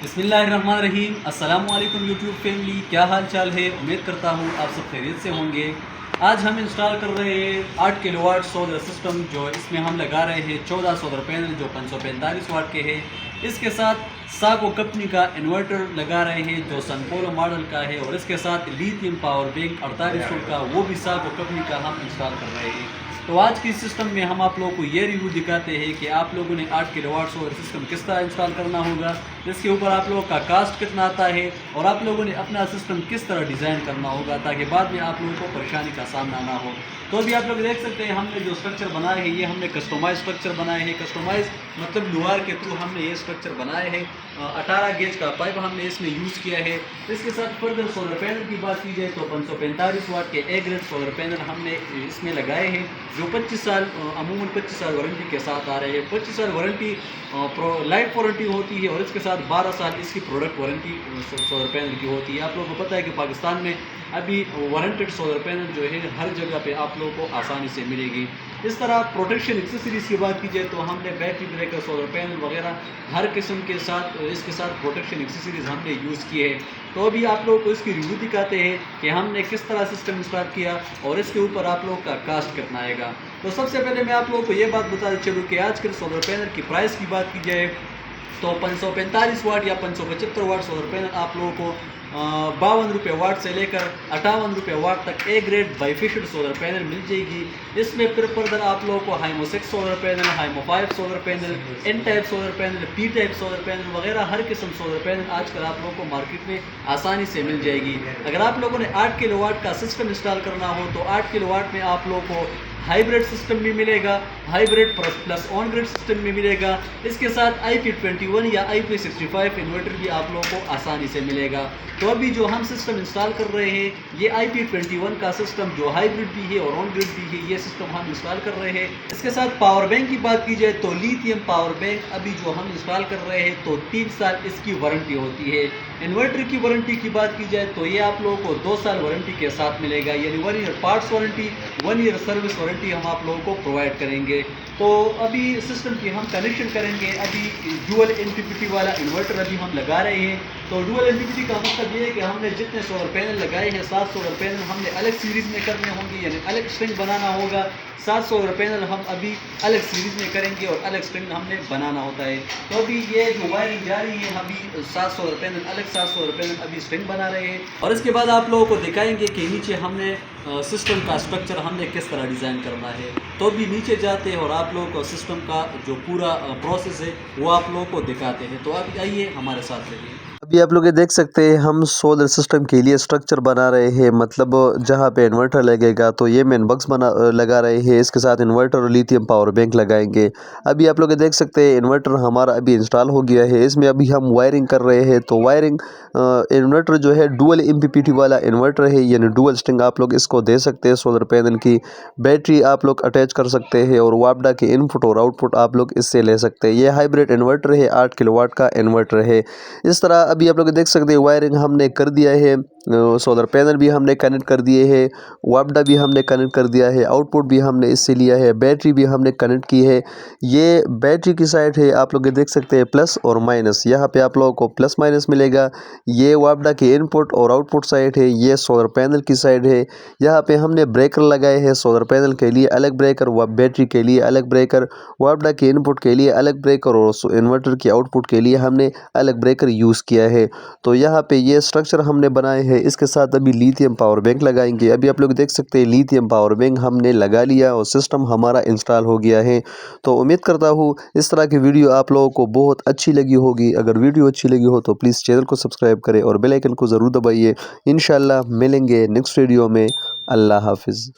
बिस्मिल्लाहिर्रहमानिर्रहीम। अस्सलाम वालेकुम यूट्यूब फैमिली, क्या हाल चाल है। उम्मीद करता हूँ आप सब खैरियत से होंगे। आज हम इंस्टॉल कर रहे हैं 8 किलोवाट सोलर सिस्टम, जो इसमें हम लगा रहे हैं 14 सोलर पैनल जो 545 वाट के हैं। इसके साथ सागो कंपनी का इन्वर्टर लगा रहे हैं जो सनपोलो मॉडल का है, और इसके साथ लिथियम पावर बैंक 4800 का, वो भी सागो कंपनी का हम इंस्टॉल कर रहे हैं। तो आज की सिस्टम में हम आप लोगों को ये रिव्यू दिखाते हैं कि आप लोगों ने 8 किलोवाट सोलर सिस्टम किस तरह इंस्टॉल करना होगा, इसके ऊपर आप लोगों का कास्ट कितना आता है, और आप लोगों ने अपना सिस्टम किस तरह डिज़ाइन करना होगा ताकि बाद में आप लोगों को परेशानी का सामना ना हो। तो अभी आप लोग देख सकते हैं हमने जो स्ट्रक्चर बनाए हैं, ये हमने कस्टमाइज स्ट्रक्चर बनाए हैं। कस्टमाइज मतलब लोहार के थ्रू हमने ये स्ट्रक्चर बनाए हैं। 18 गेज का पाइप हमने इसमें यूज़ किया है। इसके साथ फर्दर सोलर पैनल की बात की जाए तो 545 वाट के ए ग्रेड सोलर पैनल हमने इसमें लगाए हैं, जो 25 साल अमूमन 25 साल वारंटी के साथ आ रहे हैं। 25 साल वारंटी लाइफ वारंटी होती है, और इसके साथ 12 साल इसकी प्रोडक्ट वारंटी सोलर पैनल की होती है। आप लोगों को पता है कि पाकिस्तान में अभी वारंटेड सोलर पैनल जो है हर जगह पे आप लोगों को आसानी से मिलेगी। इस तरह प्रोटेक्शन एक्सेसरीज़ की बात की जाए तो हमने बैटरी ब्रेकर, सोलर पैनल वगैरह हर किस्म के साथ इसके साथ प्रोटेक्शन एक्सेसरीज़ हमने यूज़ किए हैं। तो अभी आप लोगों को इसकी रिव्यू दिखाते हैं कि हमने किस तरह सिस्टम इंस्टॉल किया और इसके ऊपर आप लोगों का कास्ट कितना आएगा। तो सबसे पहले मैं आप लोगों को ये बात बताते चलूँ कि आजकल सोलर पैनल की प्राइस की बात की जाए तो 545 वाट या 575 वाट सोलर पैनल आप लोगों को 52 रुपये वाट से लेकर 58 रुपये वाट तक A grade bifacial solar panel मिल जाएगी। इसमें फिर फर्दर आप लोगों को Himo 6 solar panel, Himo 5 solar panel, N type solar panel, P type solar panel वगैरह हर किस्म सोलर पैनल आजकल आप लोगों को मार्केट में आसानी से मिल जाएगी। अगर आप लोगों ने 8 किलोवाट का सिस्टम इंस्टॉल करना हो तो 8 किलोवाट में आप लोगों को हाइब्रिड सिस्टम भी मिलेगा, hybrid plus on grid system भी मिलेगा। इसके साथ IP21 या IP65 इन्वर्टर भी आप लोगों को आसानी से मिलेगा। तो अभी जो हम सिस्टम इंस्टॉल कर रहे हैं ये IP21 का सिस्टम जो हाइब्रिड भी है और ऑन ग्रिड भी है, ये सिस्टम हम इंस्टॉल कर रहे हैं। इसके साथ पावर बैंक की बात की जाए तो लिथियम पावर बैंक अभी जो हम इंस्टॉल कर रहे हैं तो 3 साल इसकी वारंटी होती है। इन्वर्टर की वारंटी की बात की जाए तो ये आप लोगों को 2 साल वारंटी के साथ मिलेगा, यानी 1 year parts warranty, 1 year service warranty हम आप लोगों को प्रोवाइड करेंगे। तो अभी सिस्टम की हम कनेक्शन करेंगे। अभी डुअल एमपीपीटी वाला इन्वर्टर अभी हम लगा रहे हैं। तो डुअल एमपीपीटी का मतलब ये है कि हमने जितने सोलर पैनल लगाए हैं 7 सोलर पैनल हमने अलग सीरीज़ में करने होंगे, यानी अलग स्ट्रिंग बनाना होगा। 7 सोलर पैनल हम अभी अलग सीरीज़ में करेंगे और अलग स्ट्रिंग हमने बनाना होता है। तो अभी ये जो वायरिंग जा रही है, अभी 7 सोलर पैनल अलग 7 सोलर पैनल अभी स्ट्रिंग बना रहे हैं, और इसके बाद आप लोगों को दिखाएंगे कि नीचे हमने सिस्टम का स्ट्रक्चर हमने किस तरह डिज़ाइन करना है। तो भी नीचे जाते हैं और आप लोगों को सिस्टम का जो पूरा प्रोसेस है वो आप लोगों को दिखाते हैं। तो अब आइए हमारे साथ रहिए। अभी आप लोग ये देख सकते हैं हम सोलर सिस्टम के लिए स्ट्रक्चर बना रहे हैं, मतलब जहाँ पे इन्वर्टर लगेगा तो ये मेन बॉक्स लगा रहे हैं। इसके साथ इन्वर्टर और लिथियम पावर बैंक लगाएंगे। अभी आप लोग ये देख सकते हैं इन्वर्टर हमारा अभी इंस्टॉल हो गया है। इसमें अभी हम वायरिंग कर रहे हैं। तो वायरिंग इन्वर्टर जो है डुअल एमपीपीटी वाला इन्वर्टर है, यानी डुअल स्ट्रिंग आप लोग इसको दे सकते हैं। सोलर पैनल की बैटरी आप लोग अटैच कर सकते हैं, और वापडा के इनपुट और आउटपुट आप लोग इससे ले सकते हैं। ये हाइब्रिड इन्वर्टर है, 8 किलोवाट का इन्वर्टर है। इस तरह अभी आप लोग देख सकते हैं वायरिंग हमने कर दिया है, सोलर पैनल भी हमने कनेक्ट कर दिए हैं, वापडा भी हमने कनेक्ट कर दिया है, आउटपुट भी हमने इससे लिया है, बैटरी भी हमने कनेक्ट की है। ये बैटरी की साइड है, आप लोग देख सकते हैं प्लस और माइनस, यहाँ पे आप लोगों को प्लस माइनस मिलेगा। ये वापडा की इनपुट और आउटपुट साइड है, ये सोलर पैनल की साइड है। यहाँ पे हमने ब्रेकर लगाए हैं, सोलर पैनल के लिए अलग ब्रेकर व बैटरी के लिए अलग ब्रेकर, वापडा के इनपुट के लिए अलग ब्रेकर और इन्वर्टर के आउटपुट के लिए हमने अलग ब्रेकर यूज़ किया है। तो यहाँ पे ये स्ट्रक्चर हमने बनाए हैं। इसके साथ अभी लिथियम पावर बैंक लगाएंगे। अभी आप लोग देख सकते हैं लिथियम पावर बैंक हमने लगा लिया और सिस्टम हमारा इंस्टॉल हो गया है। तो उम्मीद करता हूँ इस तरह की वीडियो आप लोगों को बहुत अच्छी लगी होगी। अगर वीडियो अच्छी लगी हो तो प्लीज़ चैनल को सब्सक्राइब करें और बेल आइकन को ज़रूर दबाइए। इंशाल्लाह मिलेंगे नेक्स्ट वीडियो में। अल्लाह हाफिज़।